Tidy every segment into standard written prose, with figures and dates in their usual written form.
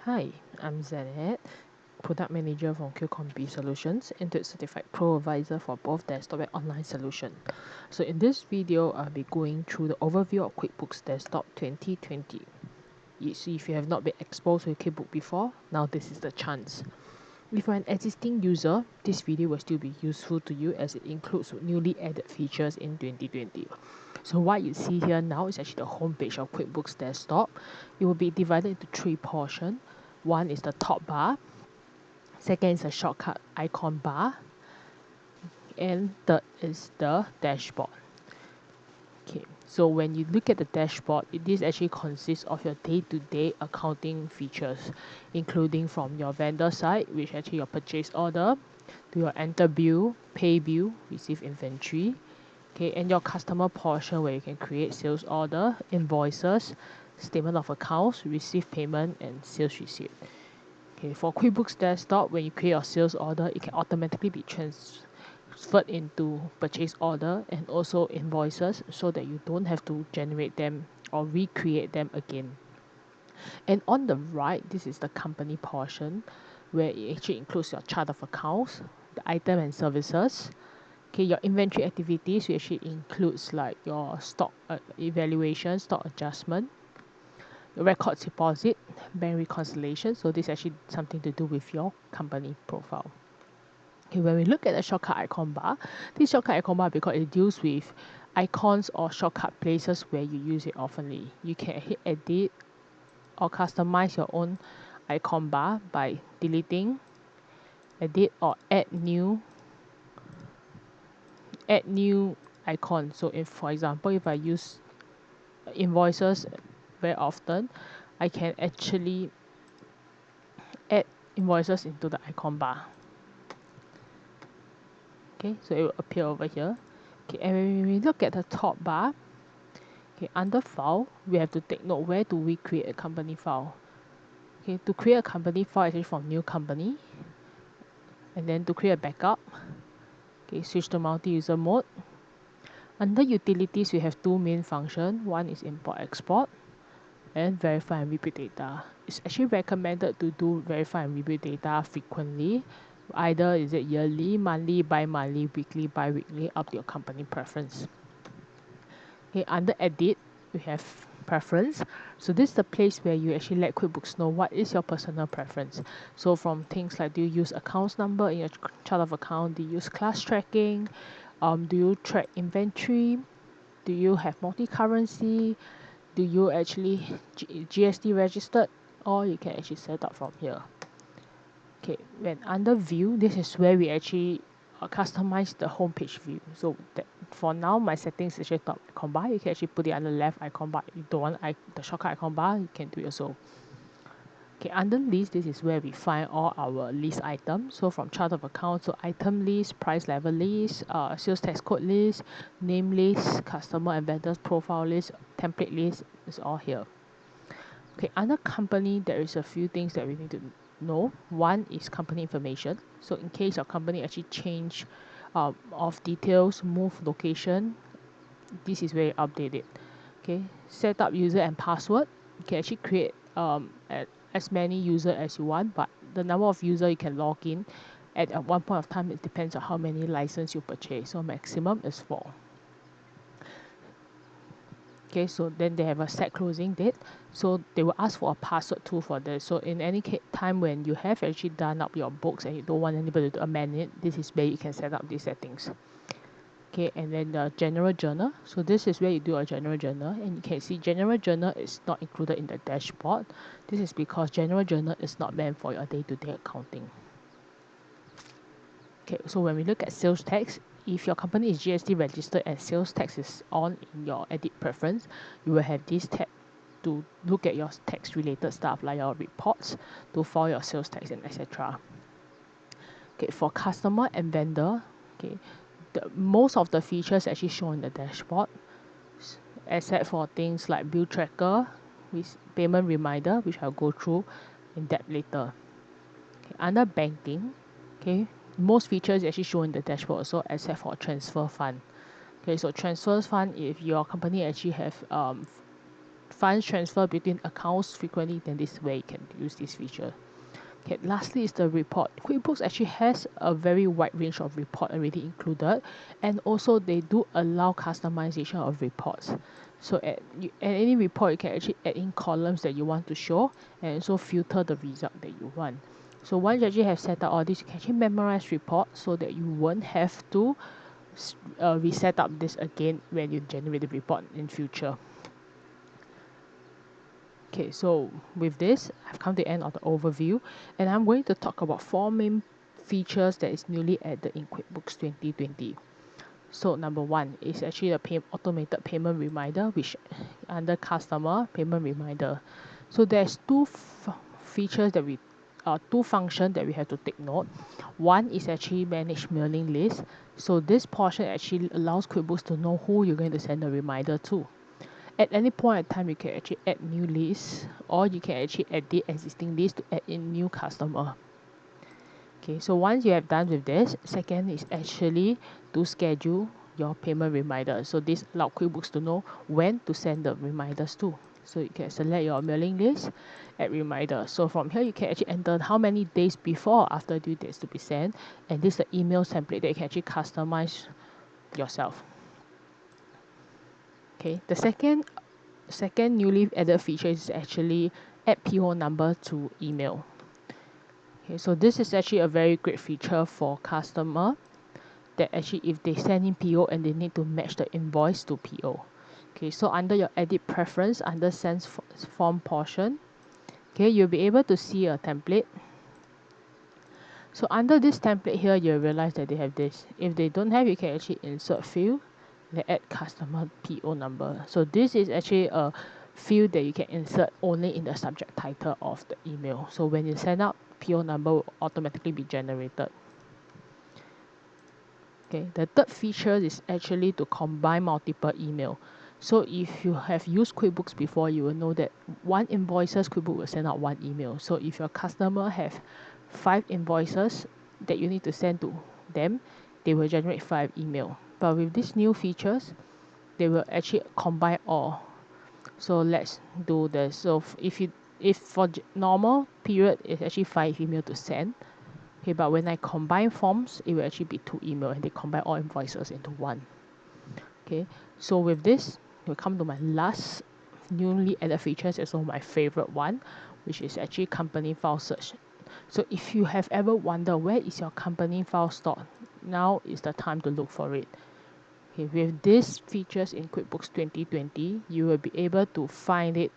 Hi, I'm Zanet, Product Manager from QuickBooks Solutions, and Certified Pro Advisor for both desktop and online solution. So in this video, I'll be going through the overview of QuickBooks Desktop 2020. If you have not been exposed to QuickBooks before, now this is the chance. If you're an existing user, this video will still be useful to you as it includes newly added features in 2020. So what you see here now is actually the homepage of QuickBooks Desktop. It will be divided into three portions. One is the top bar, second is the shortcut icon bar, and third is the dashboard. Okay, so when you look at the dashboard, this actually consists of your day-to-day accounting features, including from your vendor side, which actually your purchase order, to your enter bill, pay bill, receive inventory, okay, and your customer portion where you can create sales order, invoices, statement of accounts, receive payment, and sales receipt. Okay, for QuickBooks Desktop, when you create your sales order, it can automatically be transferred into purchase order and also invoices so that you don't have to generate them or recreate them again. And on the right, this is the company portion where it actually includes your chart of accounts, the item and services. Okay, your inventory activities, which actually includes like your stock evaluation, stock adjustment, records deposit, bank reconciliation. So this is actually something to do with your company profile. Okay, when we look at the shortcut icon bar, this shortcut icon bar, because it deals with icons or shortcut places where you use it oftenly. You can hit edit or customize your own icon bar by deleting, edit, or add new icon. So if, for example, if I use invoices very often, I can actually add invoices into the icon bar. Okay, so it will appear over here. Okay, and when we look at the top bar, okay, under file, we have to take note where do we create a company file. Okay, to create a company file, actually from new company, and then to create a backup, okay, switch to multi-user mode. Under utilities, we have two main functions. One is import export and verify and rebuild data. It's actually recommended to do verify and rebuild data frequently. Either is it yearly, monthly, bi-monthly, weekly, bi-weekly, up to your company preference. Okay, under edit, we have preference. So this is the place where you actually let QuickBooks know what is your personal preference. So from things like, do you use accounts number in your chart of account? Do you use class tracking? Do you track inventory? Do you have multi-currency? Do you actually GST registered? Or you can actually set up from here. Okay, when under view, this is where we actually customize the homepage view. So that for now, my settings is actually top icon bar. You can actually put it on the left icon bar. If you don't want the shortcut icon bar, you can do it also. Okay, under list, this is where we find all our list items. So from chart of accounts, so item list, price level list, sales tax code list, name list, customer and vendors profile list, template list is all here. Okay, under company, there is a few things that we need to know. One is company information. So in case your company actually change of details, move location, this is where you update it. Okay, set up user and password. You can actually create as many user as you want, but the number of user you can log in at one point of time, it depends on how many license you purchase. So maximum is 4. Okay, so then they have a set closing date. So they will ask for a password too for this. So in any time when you have actually done up your books and you don't want anybody to amend it, this is where you can set up these settings. Okay, and then the general journal. So this is where you do a general journal, and you can see general journal is not included in the dashboard. This is because general journal is not meant for your day-to-day accounting. Okay, so when we look at sales tax, if your company is GST registered and sales tax is on in your edit preference, you will have this tab to look at your tax related stuff like your reports, to file your sales tax and etc. Okay, for customer and vendor, okay, most of the features actually shown in the dashboard, except for things like bill tracker with payment reminder, which I'll go through in depth later. Okay, under banking, okay, most features actually shown in the dashboard also, except for transfer fund. Okay, so transfer fund, if your company actually have funds transfer between accounts frequently, then this way you can use this feature. Okay, lastly is the report. QuickBooks actually has a very wide range of report already included, and also they do allow customization of reports. So at any report, you can actually add in columns that you want to show, and also filter the result that you want. So once you actually have set up all this, you can actually memorize report so that you won't have to reset up this again when you generate the report in future. Okay, so with this, I've come to the end of the overview, and I'm going to talk about 4 main features that is newly added in QuickBooks 2020. So number 1 is actually the automated payment reminder, which under customer payment reminder. So there's features that two functions that we have to take note. One is actually manage mailing list. So this portion actually allows QuickBooks to know who you're going to send a reminder to. At any point in time, you can actually add new lists, or you can actually edit existing list to add in new customer. Okay, so once you have done with this, second is actually to schedule your payment reminder. So this allows QuickBooks to know when to send the reminders to. So you can select your mailing list, add reminder. So from here, you can actually enter how many days before or after due dates to be sent, and this is the email template that you can actually customize yourself. Okay, the second newly added feature is actually add PO number to email. Okay, so this is actually a very great feature for customer that actually if they send in PO and they need to match the invoice to PO. Okay, so under your edit preference, under send form portion, okay, you'll be able to see a template. So under this template here, you'll realize that they have this. If they don't have, you can actually insert field, they add customer PO number. So this is actually a field that you can insert only in the subject title of the email. So when you send out, PO number will automatically be generated. Okay, the third feature is actually to combine multiple email. So if you have used QuickBooks before, you will know that one invoices, QuickBooks will send out one email. So if your customer have 5 invoices that you need to send to them, they will generate 5 email. But with these new features, they will actually combine all. So let's do this. So if for normal period, it's actually 5 email to send. Okay, but when I combine forms, it will actually be 2 email, and they combine all invoices into one. Okay, so with this, we'll come to my last newly added features, also my favorite one, which is actually company file search. So if you have ever wondered where is your company file stored, now is the time to look for it. Okay, with these features in QuickBooks 2020, you will be able to find it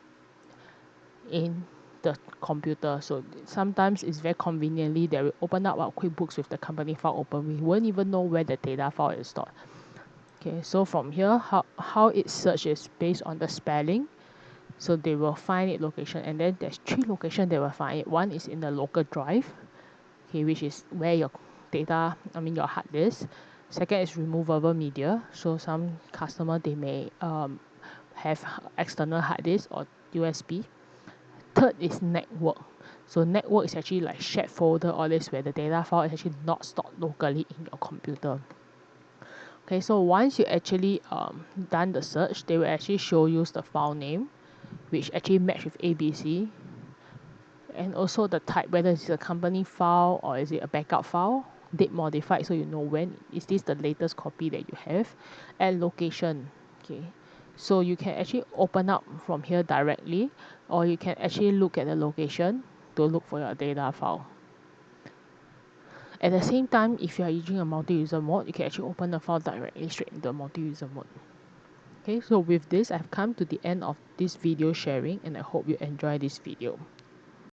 in the computer. So sometimes it's very conveniently that we open up our QuickBooks with the company file open. We won't even know where the data file is stored. Okay, so from here, how it searches based on the spelling. So they will find it location, and then there's 3 locations they will find it. One is in the local drive, okay, which is where your your hard disk. Second is removable media. So some customer, they may have external hard disk or USB. Third is network. So network is actually like shared folder, all this where the data file is actually not stored locally in your computer. Okay, so once you actually done the search, they will actually show you the file name, which actually match with ABC, and also the type, whether it's a company file or is it a backup file, date modified, so you know when is this the latest copy that you have, and location. Okay, so you can actually open up from here directly, or you can actually look at the location to look for your data file. At the same time, if you are using a multi-user mode, you can actually open the file directly straight into the multi-user mode. Okay, so with this, I've come to the end of this video sharing, and I hope you enjoy this video.